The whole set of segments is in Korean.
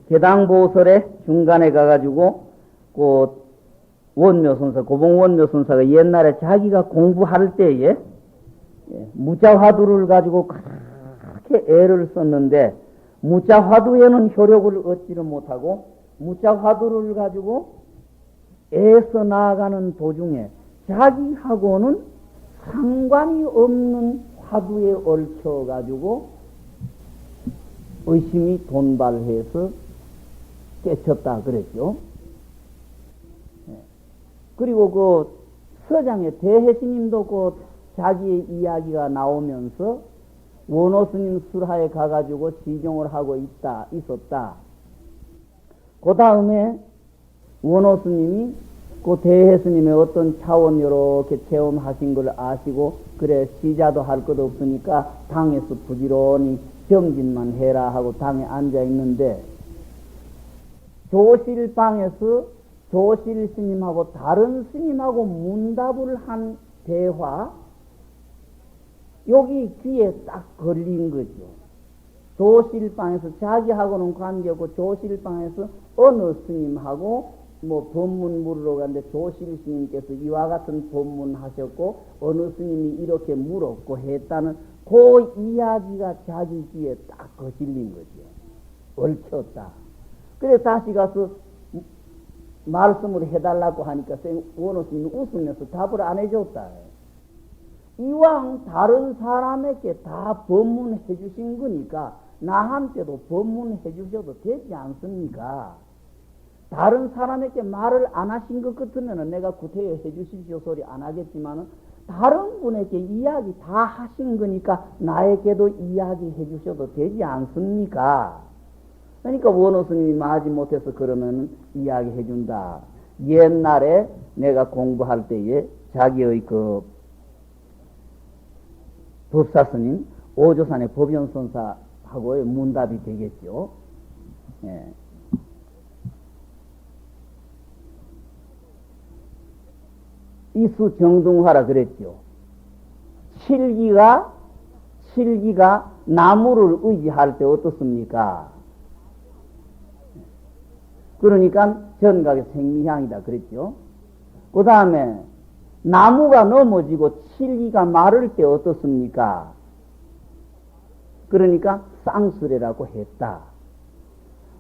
개당보설의 중간에 가가지고 그 원묘선사, 고봉원묘선사가 옛날에 자기가 공부할 때에 무자화두를 가지고 그렇게 애를 썼는데 무자화두에는 효력을 얻지를 못하고 무자화두를 가지고 애써 나아가는 도중에 자기하고는 상관이 없는 화두에 얽혀가지고 의심이 돈발해서 깨쳤다 그랬죠. 그리고 그 서장의 대해스님도 그 자기의 이야기가 나오면서 원호스님 술하에 가가지고 지종을 하고 있었다. 그 다음에 원호스님이 그 대해스님의 어떤 차원 이렇게 체험하신 걸 아시고 그래 시자도 할 것 없으니까 당에서 부지런히 정진만 해라 하고 당에 앉아 있는데 조실방에서 조실 스님하고 다른 스님하고 문답을 한 대화 여기 귀에 딱 걸린 거죠. 조실방에서 자기하고는 관계없고 조실방에서 어느 스님하고 뭐 법문 물으러 갔는데 조실 스님께서 이와 같은 법문 하셨고 어느 스님이 이렇게 물었고 했다는 그 이야기가 자기 귀에 딱 거슬린 거죠. 얽혔다. 그래서 다시 가서 말씀을 해달라고 하니까 원호 스님이 웃으면서 답을 안 해줬다. 이왕 다른 사람에게 다 법문해 주신 거니까 나한테도 법문해 주셔도 되지 않습니까? 다른 사람에게 말을 안 하신 것 같으면 내가 구태여 해 주십시오 소리 안 하겠지만 다른 분에게 이야기 다 하신 거니까 나에게도 이야기 해 주셔도 되지 않습니까? 그러니까 원호 스님이 마지 못해서 그러면 이야기 해준다. 옛날에 내가 공부할 때에 자기의 그 법사스님 오조산의 법연선사하고의 문답이 되겠죠. 예. 이수 정등화라 그랬죠. 칠기가 나무를 의지할 때 어떻습니까? 그러니까 전각의 생미향이다 그랬죠. 그 다음에 나무가 넘어지고 칠기가 마를 때 어떻습니까? 그러니까 쌍수레라고 했다.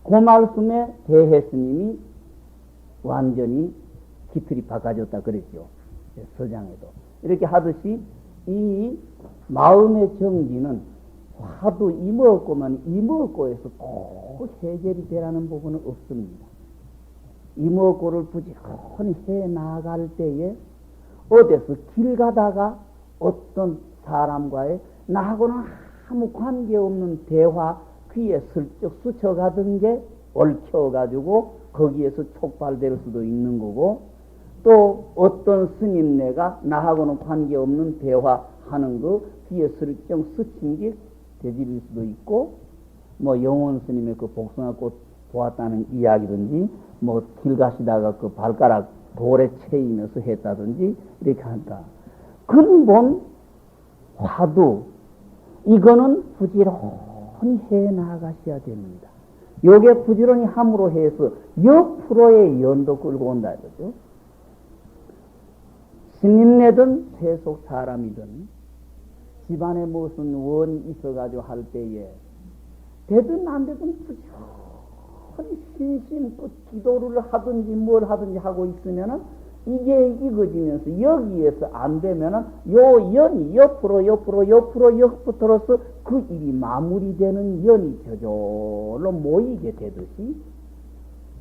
그 말씀에 대해스님이 완전히 기틀이 바꿔졌다 그랬죠. 서장에도. 이렇게 하듯이 이 마음의 정지는 화두 이먹고만 이먹고에서 꼭 해결이 되라는 부분은 없습니다. 이먹고를 부지런히 해 나갈 때에 어디서 길 가다가 어떤 사람과의 나하고는 아무 관계없는 대화 귀에 슬쩍 스쳐가던 게 얽혀가지고 거기에서 촉발될 수도 있는 거고 또 어떤 스님네가 나하고는 관계없는 대화하는 거 귀에 슬쩍 스친 게 되질 수도 있고 뭐 영원 스님의 그 복숭아꽃 보았다는 이야기든지 뭐 길 가시다가 그 발가락 돌에 채이면서 했다든지 이렇게 한다. 근본 화두 이거는 부지런히 해 나가셔야 됩니다. 요게 부지런히 함으로 해서 옆으로의 연도 끌고 온다 이거죠. 스님네든 세속 사람이든 집안에 무슨 원이 있어가지고 할 때에 되든 안 되든 부지런히 신심껏 기도를 하든지 뭘 하든지 하고 있으면은 이게 익어지면서 여기에서 안 되면은 요 연이 옆으로서 그 일이 마무리되는 연이 저절로 모이게 되듯이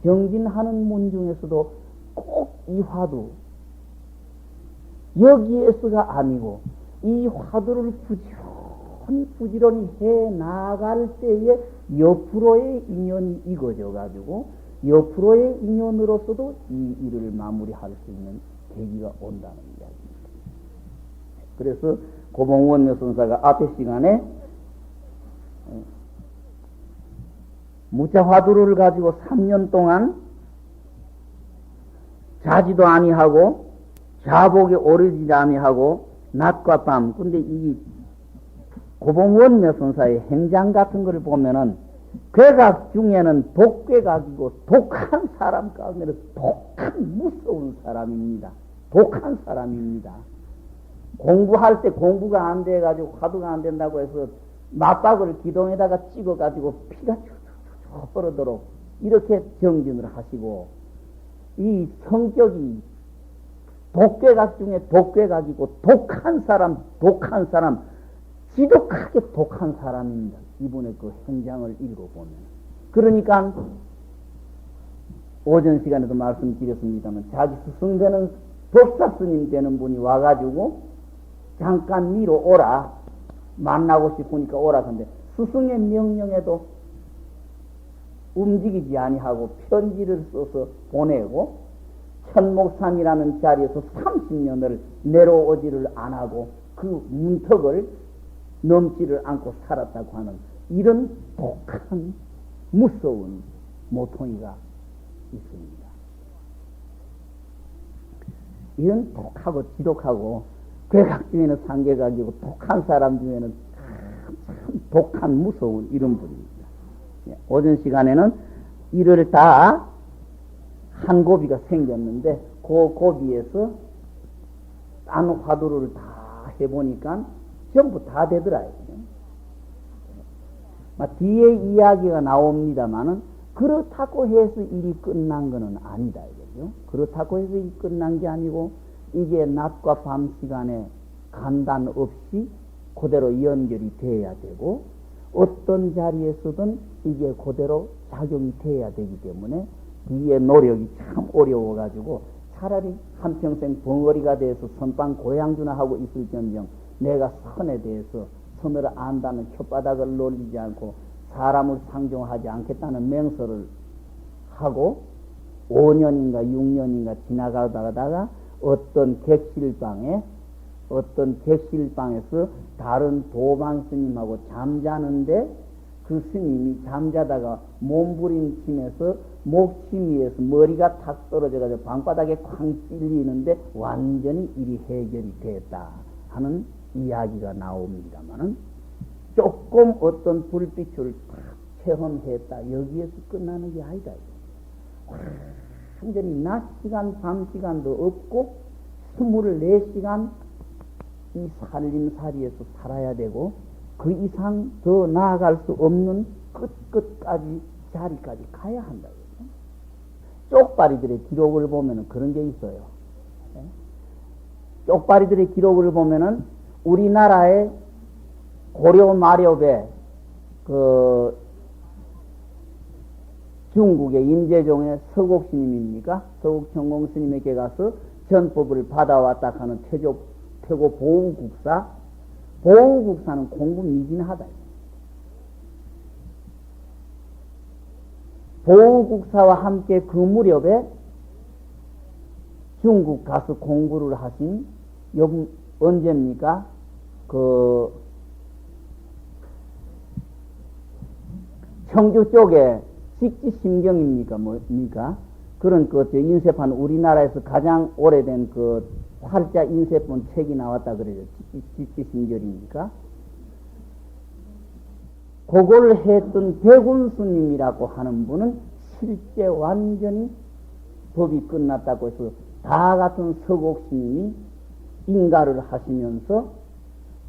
정진하는 문 중에서도 꼭 이 화두 여기에서가 아니고 이 화두를 부지런히 해 나갈 때에 옆으로의 인연이 익어져 가지고 옆으로의 인연으로서도 이 일을 마무리할 수 있는 계기가 온다는 이야기입니다. 그래서 고봉원묘선사가 앞에 시간에 무자화두를 가지고 3년 동안 자지도 아니하고 자복에 오르지 아니하고 낮과 밤 근데 이 고봉원묘선사의 행장 같은 것을 보면은 괴각 중에는 독괴각이고 독한 사람 가운데는 독한 무서운 사람입니다. 독한 사람입니다. 공부할 때 공부가 안 돼가지고 화두가 안 된다고 해서 맞박을 기둥에다가 찍어가지고 피가 쭉쭉쭉 흐르도록 이렇게 정진을 하시고, 이 성격이 독괴각 중에 독괴각이고 독한 사람, 지독하게 독한 사람입니다. 이분의 그 행장을 읽어보면. 그러니까 오전 시간에도 말씀드렸습니다만, 자기 스승 되는 법사 스님 되는 분이 와가지고 잠깐 미로 오라, 만나고 싶으니까 오라. 근데 스승의 명령에도 움직이지 아니하고 편지를 써서 보내고, 천목산이라는 자리에서 30년을 내려오지를 안 하고 그 문턱을 넘지를 않고 살았다고 하는 이런 독한 무서운 모퉁이가 있습니다. 이런 독하고 지독하고 괴각 중에는 상괴각이고 독한 사람 중에는 참 독한 무서운 이런 분입니다. 오전 시간에는 이를 다 한 고비가 생겼는데 그 고비에서 딴 화두를 다 해보니까 전부 다 되더라요. 뒤에 이야기가 나옵니다만은 그렇다고 해서 일이 끝난 것은 아니다 이거죠. 그렇다고 해서 일이 끝난 게 아니고 이게 낮과 밤 시간에 간단 없이 그대로 연결이 돼야 되고, 어떤 자리에서든 이게 그대로 작용이 돼야 되기 때문에 뒤에 노력이 참 어려워가지고 차라리 한평생 벙어리가 돼서 선방 고향주나 하고 있을지언정 내가 선에 대해서 선을 안다는 혓바닥을 놀리지 않고 사람을 상종하지 않겠다는 맹서를 하고 5년인가 6년인가 지나가다가 어떤 객실방에서 다른 도반 스님하고 잠자는데, 그 스님이 잠자다가 몸부림침에서 목침 위에서 머리가 탁 떨어져가지고 방바닥에 쾅 찔리는데 완전히 일이 해결이 됐다 하는 이야기가 나옵니다만은, 조금 어떤 불빛을 탁 체험했다 여기에서 끝나는 게 아니다. 완전히 낮 시간 밤 시간도 없고 24시간 이 살림살이에서 살아야 되고, 그 이상 더 나아갈 수 없는 끝까지 자리까지 가야 한다. 쪽발이들의 기록을 보면은 그런 게 있어요. 쪽발이들의 기록을 보면은 우리나라의 고려 마렵에 그 중국의 임재종의 서곡 스님입니까? 서곡 천공 스님에게 가서 전법을 받아왔다 하는 태고 보우국사는 공부 미진하다. 보우국사와 함께 그 무렵에 중국 가서 공부를 하신, 언제입니까? 그 청주 쪽에 식지심경입니까? 뭡니까? 그런 인쇄판, 우리나라에서 가장 오래된 그 활자 인쇄본 책이 나왔다 그래요. 식지심경입니까? 그걸 했던 백운스님이라고 하는 분은 실제 완전히 법이 끝났다고 해서 다 같은 서곡스님이 인가를 하시면서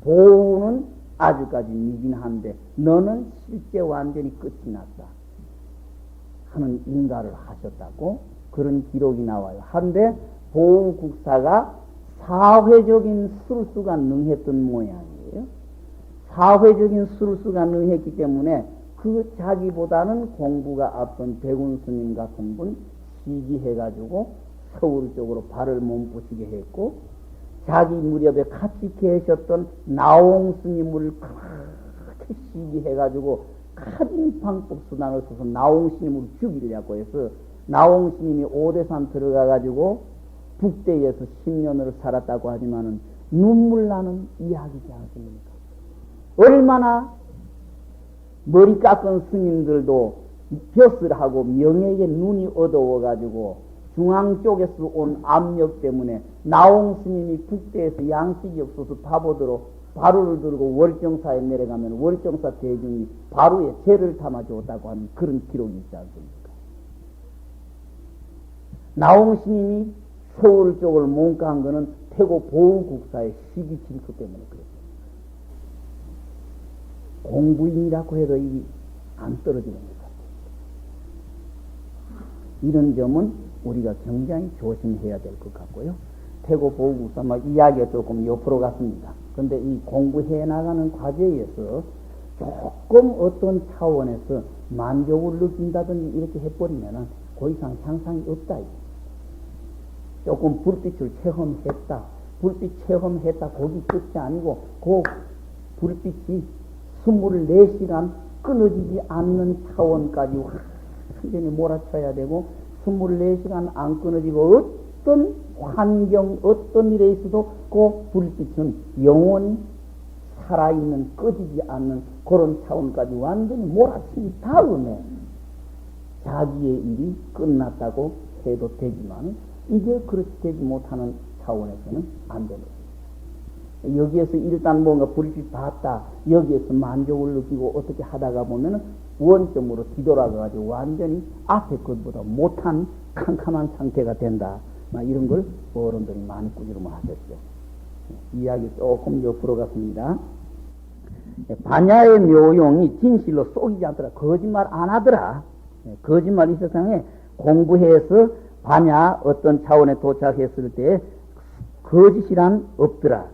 보우는 아주까지 미진한데 너는 실제 완전히 끝이 났다 하는 인가를 하셨다고 그런 기록이 나와요. 한데 보우국사가 사회적인 술수가 능했던 모양이에요. 사회적인 술수가 능했기 때문에 그 자기보다는 공부가 앞선 백운스님 같은 분 시기해가지고 서울 쪽으로 발을 몸부시게 했고, 자기 무렵에 같이 계셨던 나옹스님을 그렇게 시기해가지고 가진 방법 수단을 써서 나옹스님을 죽이려고 해서 나옹스님이 오대산 들어가가지고 북대에서 10년을 살았다고 하지만은 눈물 나는 이야기지 않습니까? 얼마나 머리 깎은 스님들도 벼슬 하고 명예에 눈이 어두워가지고 중앙 쪽에서 온 압력 때문에 나옹 스님이 북대에서 양식이 없어서 바보도록 바루를 들고 월정사에 내려가면 월정사 대중이 바루에 죄를 담아줬다고 하는 그런 기록이 있지 않습니까? 나홍 스님이 서울 쪽을 몽가한 거는 태고 보우국사의 시기 질투 때문에 그랬어요. 공부인이라고 해도 이 안 떨어지는 것 같아요. 이런 점은 우리가 굉장히 조심해야 될 것 같고요. 태고 보우국사 이야기가 조금 옆으로 갔습니다. 그런데 이 공부해 나가는 과정에서 조금 어떤 차원에서 만족을 느낀다든지 이렇게 해버리면은 그 이상 향상이 없다. 조금 불빛을 체험했다. 불빛 체험했다. 거기 끝이 아니고 그 불빛이 24시간 끊어지지 않는 차원까지 완전히 몰아쳐야 되고 24시간 안 끊어지고 어떤 환경, 어떤 일에 있어도 그 불빛은 영원히 살아있는, 꺼지지 않는 그런 차원까지 완전히 몰아친 다음에 자기의 일이 끝났다고 해도 되지만 이게 그렇게 되지 못하는 차원에서는 안 되는 거예요. 여기에서 일단 뭔가 불빛 봤다, 여기에서 만족을 느끼고 어떻게 하다가 보면은 원점으로 뒤돌아가가지고 완전히 앞에 것보다 못한 캄캄한 상태가 된다. 이런 걸 어른들이 많이 꾸지르며 하셨죠. 이야기 조금 옆으로 갔습니다. 반야의 묘용이 진실로 속이지 않더라. 거짓말 안 하더라. 거짓말 이 세상에 공부해서 반야 어떤 차원에 도착했을 때 거짓이란 없더라.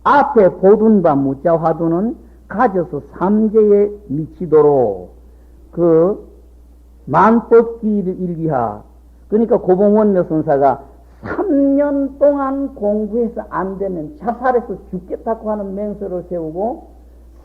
앞에 보둔 바 무자화두는 가져서 삼재에 미치도록 그 만법기를 일기하. 그러니까 고봉원묘 선사가 3년 동안 공부해서 안 되면 자살해서 죽겠다고 하는 맹세를 세우고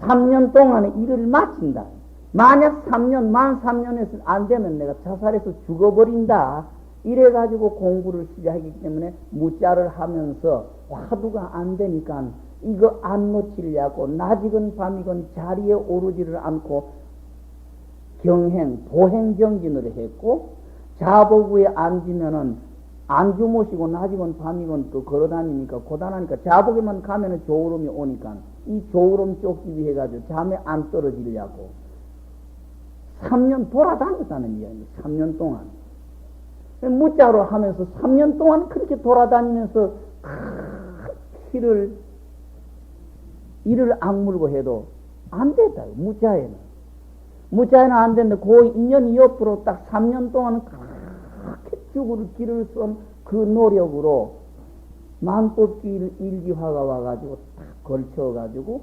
3년 동안의 일을 마친다. 만약 3년, 만 3년에서 안 되면 내가 자살해서 죽어버린다. 이래가지고 공부를 시작하기 때문에 무자를 하면서 화두가 안 되니까 이거 안 놓치려고 낮이건 밤이건 자리에 오르지를 않고 경행, 보행정진을 했고 자복 위에 앉으면은 안 주무시고 낮이건 밤이건 또 걸어다니니까 고단하니까 자복에만 가면은 조울음이 오니까 이 조울음 쫓기 위해 가지고 잠에 안 떨어지려고 3년 돌아다녔다는 이야기입니다. 3년 동안 무자로 하면서 3년 동안 그렇게 돌아다니면서 이를 악물고 해도 안 됐다. 무자에는 안 됐는데 그 인연이 옆으로 딱 3년 동안 그렇게 죽을 길을 쏜 그 노력으로 만법기 일기화가 와가지고 딱 걸쳐가지고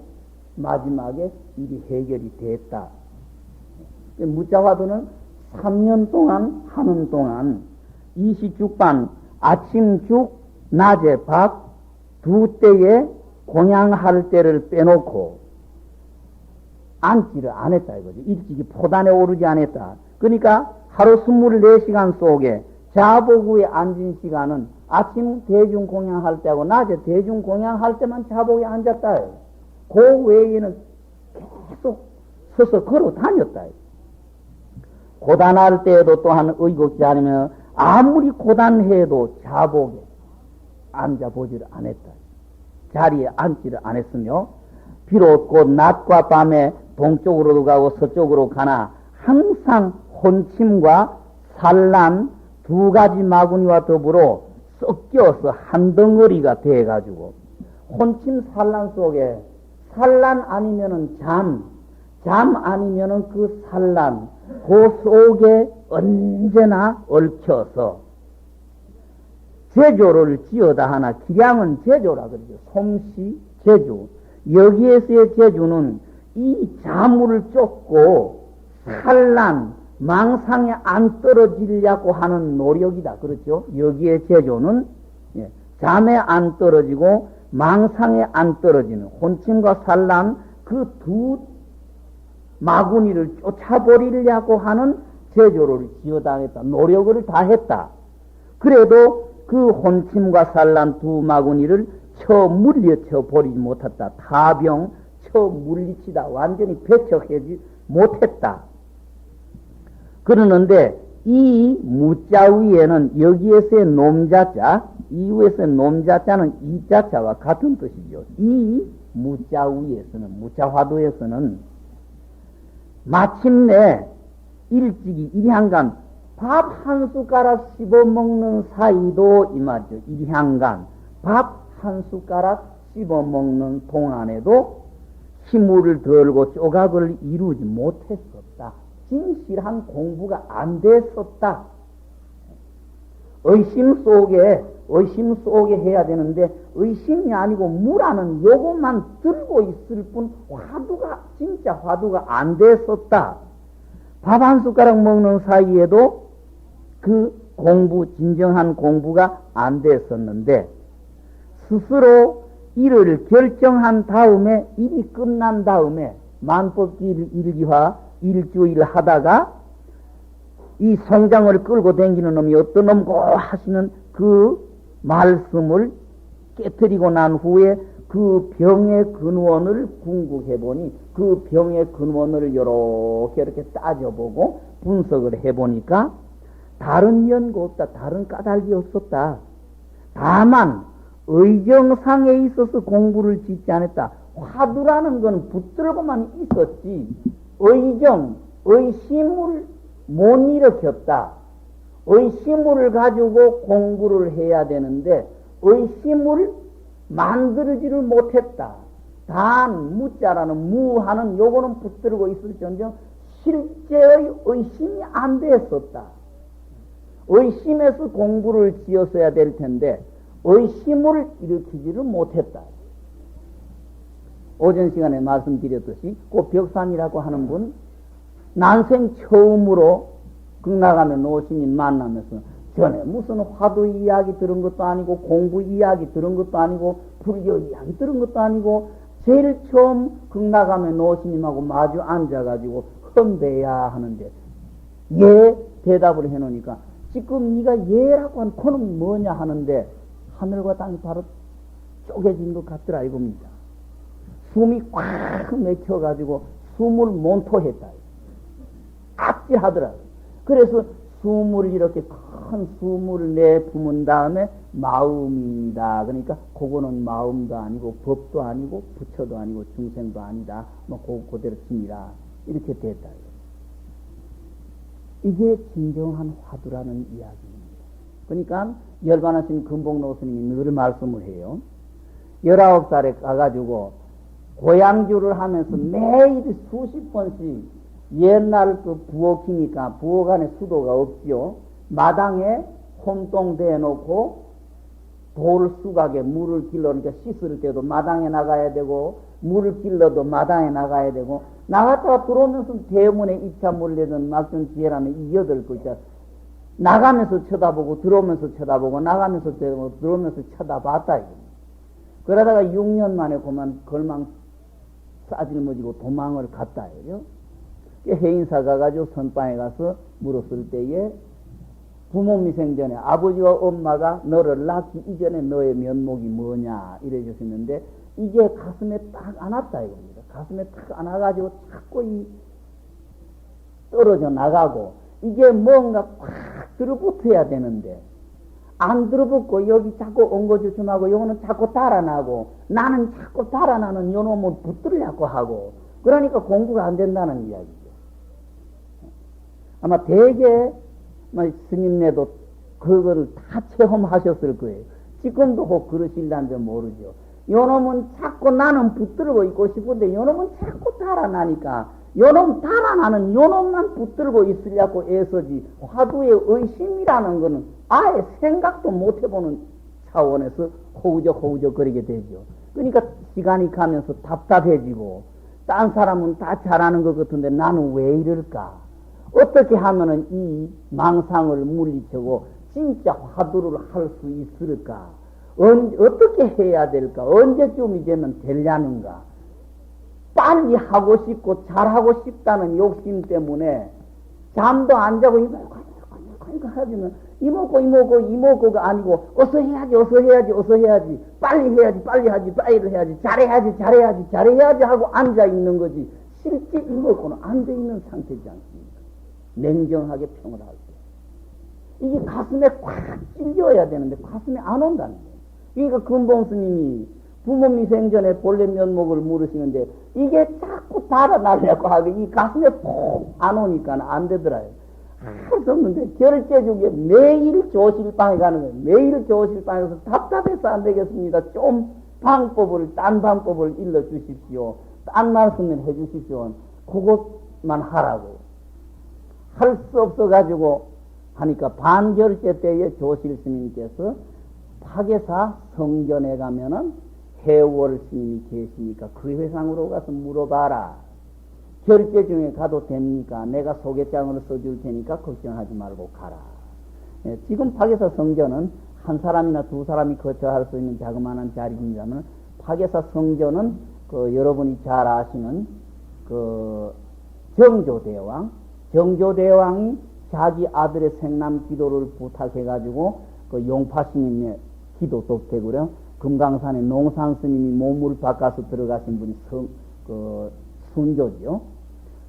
마지막에 일이 해결이 됐다. 무자화도는 3년 동안 하는 동안 이시죽반 아침 죽 낮에 밥 두 때에 공양할 때를 빼놓고 앉지를 안 했다 이거죠. 일찍이 포단에 오르지 않았다. 그러니까 하루 24시간 속에 자복 위에 앉은 시간은 아침 대중 공양할 때하고 낮에 대중 공양할 때만 자복에 앉았다. 그 외에는 계속 서서 걸어 다녔다. 고단할 때에도 또한 의곡지 않으면 아무리 고단해도 자복에 앉아보지를 않았다. 자리에 앉지를 않았으며 비록 곧 낮과 밤에 동쪽으로도 가고 서쪽으로 가나 항상 혼침과 산란 두 가지 마구니와 더불어 섞여서 한 덩어리가 돼가지고 혼침 산란 속에 산란 아니면은 잠 아니면은 그 산란 그 속에 언제나 얽혀서 제조를 지어다 하나 기량은 제조라 그러죠. 솜씨 제조. 여기에서의 제조는 이 자물을 쫓고 산란 망상에 안 떨어지려고 하는 노력이다. 그렇죠? 여기에 제조는 잠에 안 떨어지고 망상에 안 떨어지는 혼침과 산란 그 두 마구니를 쫓아버리려고 하는 제조를 지어당했다. 노력을 다했다. 그래도 그 혼침과 산란 두 마구니를 물리쳐 버리지 못했다. 타병 물리치다. 완전히 배척하지 못했다. 그러는데 이 무자 위에는 여기에서의 놈자자, 이후에서의 놈자자는 이자자와 같은 뜻이죠. 이 무자 위에서는, 무자 화두에서는 마침내 일찍이 일향간 밥 한 숟가락 씹어 먹는 사이도 이 말이죠. 일향간 밥 한 숟가락 씹어 먹는 동안에도 힘을 들고 조각을 이루지 못했었다. 진실한 공부가 안 됐었다. 의심 속에 해야 되는데, 의심이 아니고 무라는 요것만 들고 있을 뿐, 진짜 화두가 안 됐었다. 밥 한 숟가락 먹는 사이에도 그 진정한 공부가 안 됐었는데, 스스로 일을 결정한 다음에, 일이 끝난 다음에, 만법기 일기화 일주일 하다가, 이 송장을 끌고 다니는 놈이 어떤 놈고 하시는 그 말씀을 깨뜨리고 난 후에 그 병의 근원을 궁극해 보니, 그 병의 근원을 이렇게 따져보고 분석을 해보니까 다른 연고 없다. 다른 까닭이 없었다. 다만 의정상에 있어서 공부를 짓지 않았다. 화두라는 건 붙들고만 있었지, 의심을 못 일으켰다. 의심을 가지고 공부를 해야 되는데 의심을 만들지를 못했다. 단 무자라는 무하는 요거는 붙들고 있을지언정 실제의 의심이 안 됐었다. 의심에서 공부를 지었어야 될 텐데 의심을 일으키지를 못했다. 오전 시간에 말씀드렸듯이 그 벽산이라고 하는 분, 난생 처음으로 극락암에 노신님 만나면서 전에 무슨 화두 이야기 들은 것도 아니고 공부 이야기 들은 것도 아니고 불교 이야기 들은 것도 아니고 제일 처음 극락암에 노신님하고 마주 앉아가지고 헌배야 하는데 예 대답을 해놓으니까 지금 네가 예라고 한 그는 뭐냐 하는데 하늘과 땅이 바로 쪼개진 것 같더라 이겁니다. 숨이 꽉 막혀가지고 숨을 못 토했다. 아찔하더라고요. 그래서 숨을 이렇게 큰 숨을 내뿜은 다음에 마음이다. 그러니까 그거는 마음도 아니고 법도 아니고 부처도 아니고 중생도 아니다. 그대로 칩니다. 이렇게 됐다. 이게 진정한 화두라는 이야기입니다. 그러니까 열반하신 금복로 스님이 늘 말씀을 해요. 19살에 가가지고 고향주를 하면서 매일 수십 번씩 옛날 그 부엌이니까 부엌 안에 수도가 없지요. 마당에 홈똥 대놓고 돌 수각에 물을 길러, 그러니까 씻을 때도 마당에 나가야 되고 물을 길러도 마당에 나가야 되고 나갔다가 들어오면서 대문에 입차물 내던 막전 지혜라는 이 8글자 나가면서 쳐다보고 들어오면서 쳐다보고 나가면서 쳐다보고 들어오면서 쳐다봤다 이거. 그러다가 6년 만에 그만 걸망 싸질머지고 도망을 갔다 해요. 해인사 가가지고 선방에 가서 물었을 때에 부모 미생전에 아버지와 엄마가 너를 낳기 이전에 너의 면목이 뭐냐 이래 주셨는데 이게 가슴에 딱 안았다 이겁니다. 가슴에 딱 안아가지고 자꾸 떨어져 나가고 이게 뭔가 꽉 들어붙어야 되는데 안 들어붙고 여기 자꾸 엉거주춤하고 요거는 자꾸 달아나고 나는 자꾸 달아나는 요놈을 붙들려고 하고 그러니까 공부가 안 된다는 이야기죠. 아마 대개 스님네도 그거를 다 체험하셨을 거예요. 지금도 혹 그러실란지 모르죠. 요놈은 자꾸 나는 붙들고 있고 싶은데 요놈은 자꾸 달아나니까 요놈 달아나는 요놈만 붙들고 있으려고 애써지 화두의 의심이라는 거는 아예 생각도 못 해보는 차원에서 허우적 거리게 되죠. 그러니까 시간이 가면서 답답해지고 딴 사람은 다 잘하는 것 같은데 나는 왜 이럴까? 어떻게 하면은 이 망상을 물리치고 진짜 화두를 할 수 있을까? 어떻게 해야 될까? 언제쯤 이제는 되려는가? 빨리 하고 싶고 잘하고 싶다는 욕심 때문에 잠도 안 자고 이거 하지만 이먹고가 아니고 어서 해야지 빨리 해야지 잘해야지 하고 앉아 있는 거지 실제 이먹고는 앉아 있는 상태지 않습니까? 냉정하게 평을 할 때 이게 가슴에 꽉 찔려야 되는데 가슴에 안 온다는 거예요. 그러니까 금봉스님이 부모 미생전에 본래 면목을 물으시는데 이게 자꾸 달아나려고 하고 이 가슴에 푹 안 오니까 안 되더라요. 할 수 없는데 결제 중에 매일 조실방에 가는 거예요. 매일 조실방에 가서 답답해서 안 되겠습니다. 좀 딴 방법을 일러주십시오. 딴 말씀을 해주십시오. 그것만 하라고. 할 수 없어가지고 하니까 반결제 때에 조실 스님께서 파괴사 성전에 가면은 해월 스님이 계시니까 그 회상으로 가서 물어봐라. 결제 중에 가도 됩니까? 내가 소개장을 써줄 테니까 걱정하지 말고 가라. 예, 지금 파괴사 성전은 한 사람이나 두 사람이 거처할 수 있는 자그마한 자리입니다만 파괴사 성전은 그 여러분이 잘 아시는 그 정조대왕이 자기 아들의 생남 기도를 부탁해가지고 그 용파스님의 기도도 되고요. 금강산에 농산 스님이 몸을 바꿔서 들어가신 분이 순조지요.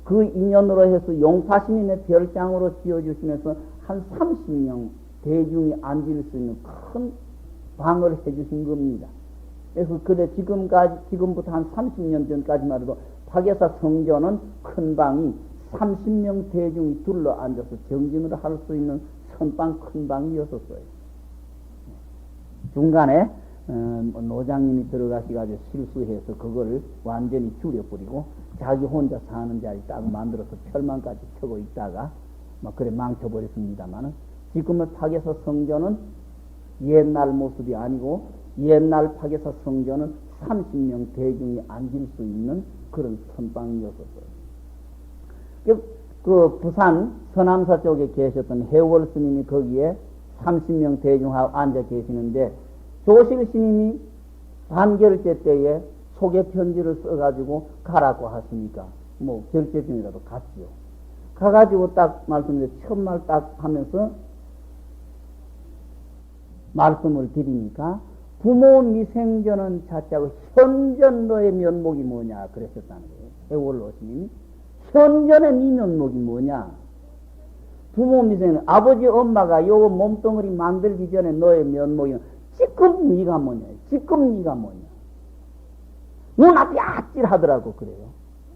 그 인연으로 해서 용파스님의 별장으로 지어주시면서 한 30명 대중이 앉을 수 있는 큰 방을 해주신 겁니다. 그래서 지금부터 한 30년 전까지만 해도 파괴사 성전은 큰 방이 30명 대중이 둘러 앉아서 정진을 할 수 있는 선방 큰 방이었었어요. 중간에 노장님이 들어가시가지고 실수해서 그거를 완전히 줄여버리고 자기 혼자 사는 자리 딱 만들어서 철망까지 켜고 있다가 막 그래 망쳐버렸습니다만은 지금의 파괴사 성전은 옛날 모습이 아니고 옛날 파괴사 성전은 30명 대중이 앉을 수 있는 그런 선방이었었어요. 그 부산 서남사 쪽에 계셨던 해월 스님이 거기에 30명 대중하고 앉아 계시는데 조실 스님이 반결제 때에 소개 편지를 써가지고 가라고 하시니까 뭐 결제 중이라도 갔지요. 가가지고 딱 말씀드려 첫말 딱 하면서 말씀을 드리니까 부모 미생전은 자자고 현전 너의 면목이 뭐냐 그랬었다는 거예요. 해월 스님이 현전의 네 면목이 뭐냐? 부모 미생은 아버지 엄마가 요 몸뚱어리 만들기 전에 너의 면목이 지금 네가 뭐냐? 지금 네가 뭐냐? 눈앞이 아찔하더라고 그래요.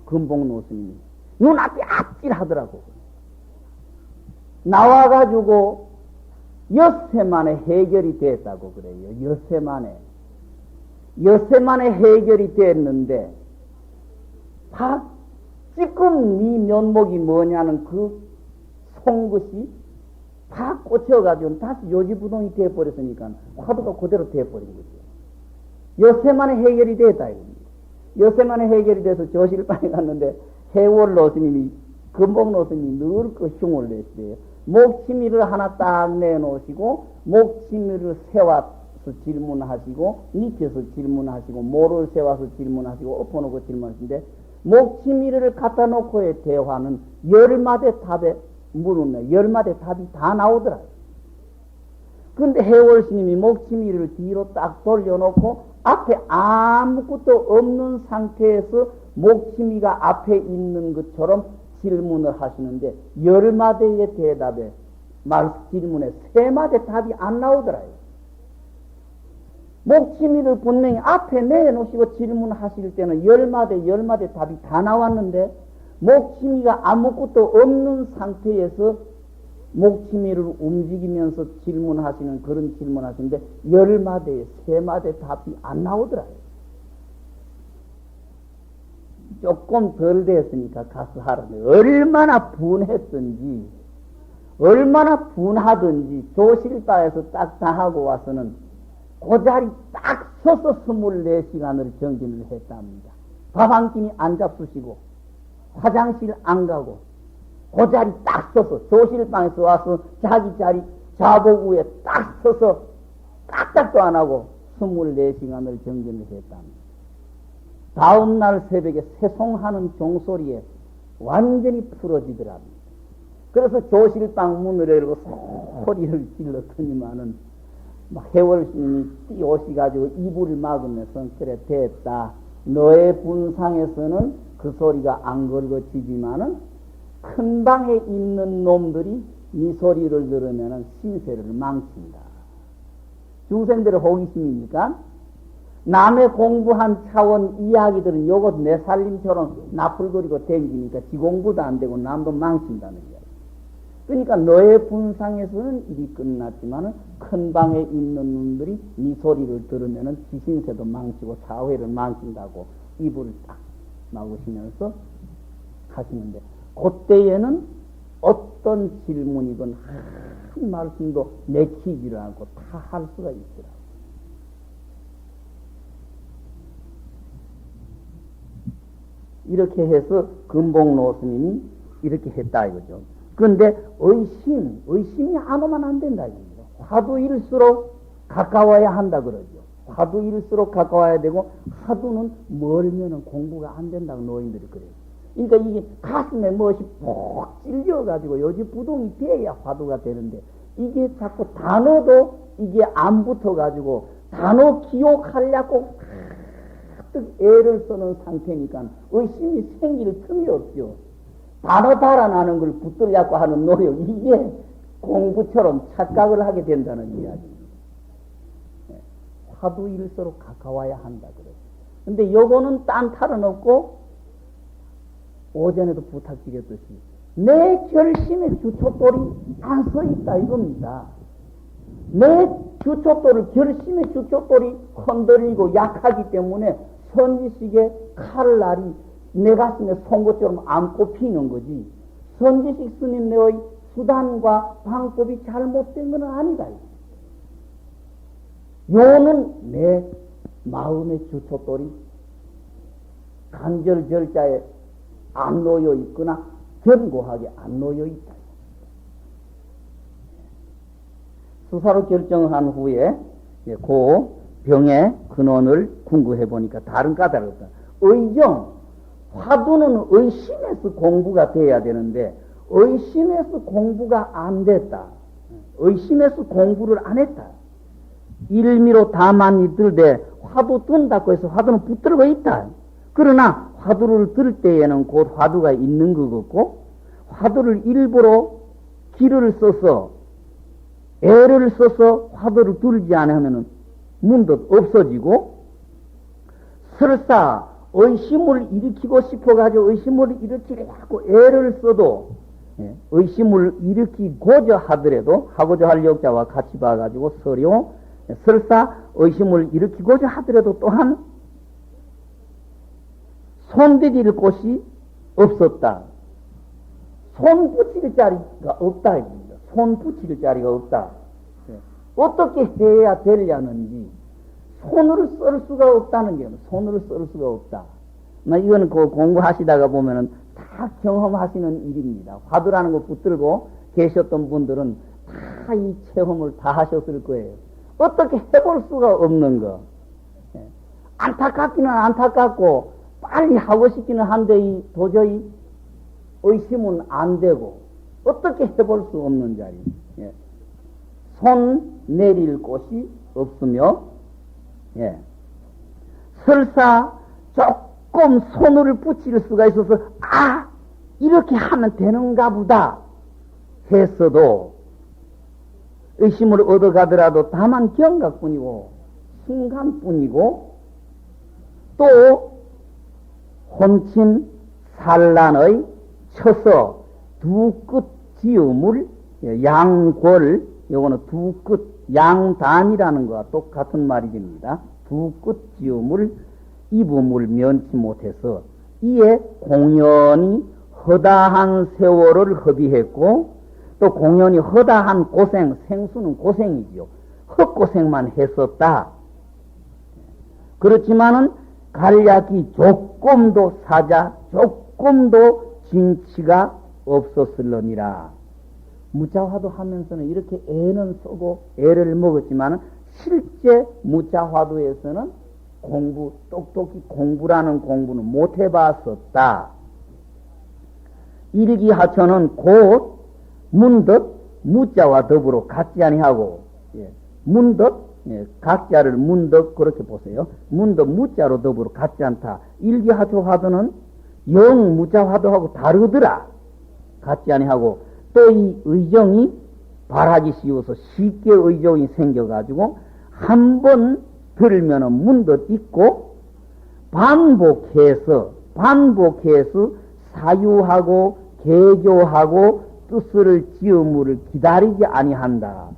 금복노 스님이 눈앞이 아찔하더라고. 나와가지고 엿새 만에 해결이 됐다고 그래요. 엿새 만에 해결이 됐는데 지금 네 면목이 뭐냐는 그 송것이 다 꽂혀가지고 다시 요지부동이 되어버렸으니까 화두가 그대로 되어버린 거죠. 엿새 만에 해결이 됐다 이겁니다. 엿새 만에 해결이 돼서 조실방에 갔는데 해월 노스님이 금복 노스님이 늘 그 흉을 냈어요. 목치미를 하나 딱 내놓으시고 목치미를 세워서 질문하시고 밑에서 질문하시고 모를 세워서 질문하시고 엎어놓고 질문하시는데 목치미를 갖다 놓고의 대화는 10마디 답에 물으면 10마디 답이 다 나오더라고요. 근데 해월 스님이 목치미를 뒤로 딱 돌려놓고 앞에 아무것도 없는 상태에서 목치미가 앞에 있는 것처럼 질문을 하시는데 10마디의 대답에 질문에 3마디 답이 안 나오더라고요. 목치미를 분명히 앞에 내놓으시고 질문하실 때는 10마디 답이 다 나왔는데 목치미가 아무것도 없는 상태에서 목치미를 움직이면서 질문하시는 그런 질문하시는데 10마디에 3마디 답이 안 나오더라고요. 조금 덜 됐으니까 가서 하라는데 얼마나 분했든지 얼마나 분하든지 조실바에서 딱 다 하고 와서는 그 자리 딱 서서 24시간을 정진을 했답니다. 밥 한 끼니 안 잡수시고 화장실 안 가고 그 자리 딱 서서 조실방에서 와서 자기 자리 자복 위에 딱 서서 까딱도 안 하고 24시간을 정진을 했답니다. 다음날 새벽에 새송하는 종소리에 완전히 풀어지더랍니다. 그래서 조실방 문을 열고 소리를 질렀더니만은 해월 스님이 뛰어오시가지고 이불을 막으면서 그래 됐다. 너의 분상에서는 그 소리가 안 걸거지지만은 큰 방에 있는 놈들이 이 소리를 들으면은 신세를 망친다. 중생들의 호기심입니까? 남의 공부한 차원 이야기들은 요것 내 살림처럼 나풀거리고 댕기니까 지 공부도 안 되고 남도 망친다는 이야기. 그러니까 너의 분상에서는 일이 끝났지만은 큰 방에 있는 놈들이 이 소리를 들으면은 지신세도 망치고 사회를 망친다고 입을 딱 막으시면서 하시는데, 그때에는 어떤 질문이건 한 말씀도 내키지를 않고 다 할 수가 있더라고요. 이렇게 해서 금복로 스님이 이렇게 했다 이거죠. 그런데 의심이 안 오면 안 된다 이겁니다. 화두일수록 가까워야 한다 그러죠. 화두일수록 가까워야 되고, 화두는 멀면은 공부가 안 된다고 노인들이 그래요. 그러니까 이게 가슴에 무엇이 푹 찔려가지고 요지 부동이 돼야 화두가 되는데, 이게 자꾸 단어도 이게 안 붙어가지고 단어 기억하려고 애를 쓰는 상태니까 의심이 생길 틈이 없죠. 단어 달아나는 걸 붙들려고 하는 노력, 이게 공부처럼 착각을 하게 된다는 이야기입니다. 화두일수록 가까워야 한다 그래요. 근데 요거는 딴 탈은 없고, 오전에도 부탁드렸듯이 내 결심의 주춧돌이 안 서 있다 이겁니다. 내 주춧돌을, 결심의 주춧돌이 흔들리고 약하기 때문에 선지식의 칼날이 내 가슴에 송곳처럼 안 꼽히는 거지. 선지식 스님네의 수단과 방법이 잘못된 건 아니다. 요는 내 마음의 주춧돌이 간절절자에 안 놓여 있거나 견고하게 안 놓여 있다. 수사로 결정한 후에 그 병의 근원을 궁구해 보니까 다른 까닭이 없다. 의정, 화두는 의심에서 공부가 돼야 되는데 의심에서 공부가 안 됐다. 의심에서 공부를 안 했다. 일미로 다만 들되 화두 둔다고 해서 화두는 붙들고 있다. 그러나 화두를 들 때에는 곧 화두가 있는 것 같고, 화두를 일부러 기를 써서 애를 써서 화두를 들지 않으면은 문득 없어지고, 설사 의심을 일으키고 싶어가지고 의심을 일으키려고 애를 써도 의심을 일으키고자 하더라도, 하고자 할 역자와 같이 봐가지고 서려, 설사 의심을 일으키고자 하더라도 또한 손대질 곳이 없었다. 손 붙일 자리가 없다. 손 붙일 자리가 없다. 어떻게 해야 되려는지 손으로 쓸 수가 없다는 게, 손으로 쓸 수가 없다. 이거는 그 공부하시다가 보면은 다 경험하시는 일입니다. 화두라는 거 붙들고 계셨던 분들은 다 이 체험을 다 하셨을 거예요. 어떻게 해볼 수가 없는 거. 안타깝기는 안타깝고 빨리 하고 싶기는 한데 도저히 의심은 안 되고 어떻게 해볼 수 없는 자리. 손 내릴 곳이 없으며, 설사 조금 손을 붙일 수가 있어서 이렇게 하면 되는가 보다 했어도 의심을 얻어가더라도 다만 경각뿐이고 순간뿐이고, 또 혼침 산란의 쳐서 두 끝 지음을 양골, 요거는 두 끝 양단이라는 거와 똑같은 말이 됩니다. 두 끝 지음을 입음을 면치 못해서 이에 공연히 허다한 세월을 허비했고, 또 공연히 허다한 고생, 생수는 고생이지요. 헛고생만 했었다. 그렇지만은 간략히 조금도 사자, 조금도 진치가 없었을느니라. 무자화도 하면서는 이렇게 애는 쓰고 애를 먹었지만은 실제 무자화도에서는 공부, 똑똑히 공부라는 공부는 못 해봤었다. 일기하천은 곧 문득 무자와 더불어 같지 아니하고, 문득, 각자를 문득 그렇게 보세요. 문득 무자로 더불어 같지 않다. 일기하초 화두는 영 무자 화두하고 다르더라. 같지 아니하고, 또 이 의정이 발하기 쉬워서 쉽게 의정이 생겨가지고 한 번 들으면은 문득 있고 반복해서 사유하고 개교하고 뜻을 지음을 기다리지 아니한다.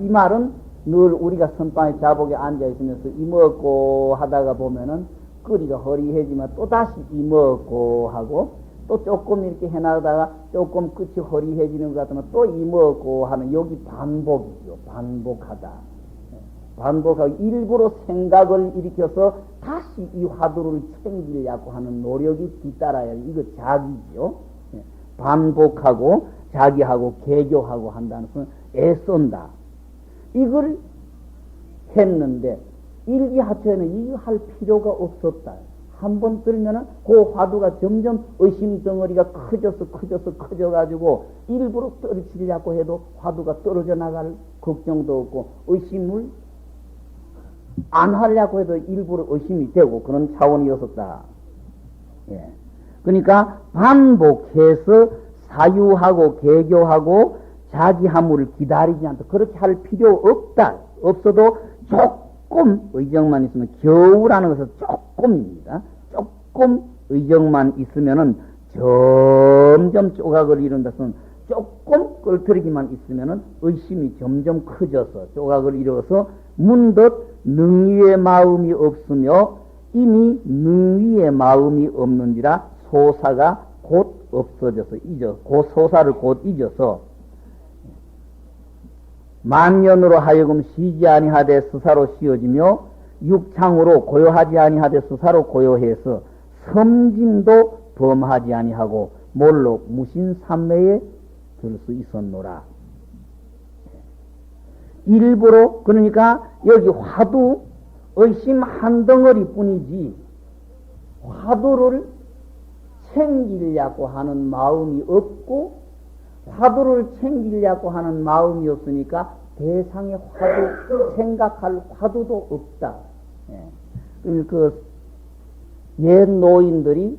이 말은 늘 우리가 선방에 자복에 앉아 있으면서 이먹고 하다가 보면은 끓이가 허리해지면 또 다시 이먹고 하고 또 조금 이렇게 해나가다가 조금 끝이 허리해지는 것 같으면 또 이먹고 하는 여기 반복이죠. 반복하다. 반복하고 일부러 생각을 일으켜서 다시 이 화두를 챙기려고 하는 노력이 뒤따라야 이거 자기죠. 반복하고 자기하고 개교하고 한다는 것은 애쓴다. 이걸 했는데 일기하초에는 이거 할 필요가 없었다. 한번 들면은 그 화두가 점점 의심 덩어리가 커져가지고 일부러 떨어지려고 해도 화두가 떨어져 나갈 걱정도 없고 의심을 안 하려고 해도 일부러 의심이 되고 그런 차원이었었다. 예. 그러니까 반복해서 사유하고 개교하고 자기함을 기다리지 않다. 그렇게 할 필요 없다. 없어도 조금 의정만 있으면 겨우라는 것은 조금입니다. 조금 의정만 있으면은 점점 조각을 이룬다. 조금 껄트리기만 있으면은 의심이 점점 커져서 조각을 이루어서 문득 능위의 마음이 없으며 이미 능위의 마음이 없는지라 소사가 곧 없어져서 그 소사를 곧 잊어서 만년으로 하여금 쉬지 아니하되 스사로 쉬어지며 육창으로 고요하지 아니하되 스사로 고요해서 섬진도 범하지 아니하고 몰로 무신삼매에 들 수 있었노라. 일부러 그러니까 여기 화두 의심 한 덩어리 뿐이지 화두를 챙기려고 하는 마음이 없고 화두를 챙기려고 하는 마음이 없으니까 대상의 화두 생각할 화두도 없다. 그 옛 노인들이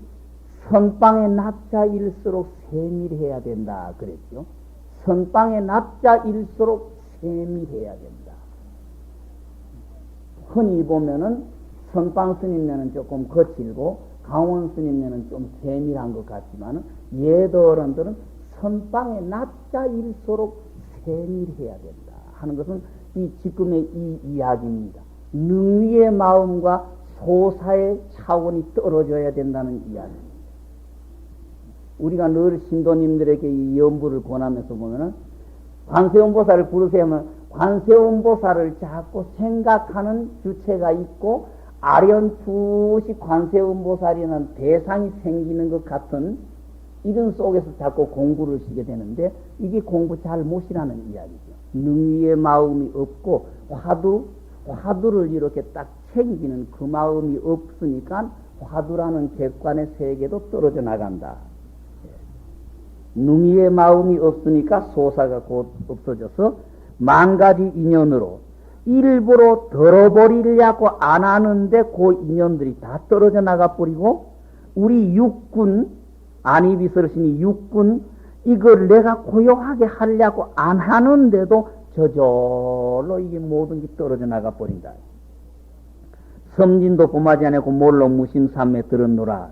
선방의 납자일수록 세밀해야 된다 그랬죠. 선방의 납자일수록 세밀해야 된다. 흔히 보면은 선방 스님네는 조금 거칠고 강원 스님네는 좀 세밀한 것 같지만 옛 어른들은 선방의 납자일수록 세밀해야 된다 하는 것은 이 지금의 이 이야기입니다. 능위의 마음과 소사의 차원이 떨어져야 된다는 이야기입니다. 우리가 늘 신도님들에게 이 연부를 권하면서 보면은 관세음보살을 부르세요 하면 관세음보살을 자꾸 생각하는 주체가 있고 아련투시 관세음보살이라는 대상이 생기는 것 같은 이런 속에서 자꾸 공부를 시게 되는데 이게 공부 잘 못이라는 이야기죠. 능위의 마음이 없고 화두를 이렇게 딱 챙기는 그 마음이 없으니까 화두라는 객관의 세계도 떨어져 나간다. 능위의 마음이 없으니까 소사가 곧 없어져서 만 가지 인연으로 일부러 덜어버리려고 안 하는데 그 인연들이 다 떨어져 나가버리고 우리 육군 안이비설신이 육군 이걸 내가 고요하게 하려고 안 하는데도 저절로 이게 모든 게 떨어져 나가버린다. 섬진도 범하지 않고 몰로 무심삼매 들었노라.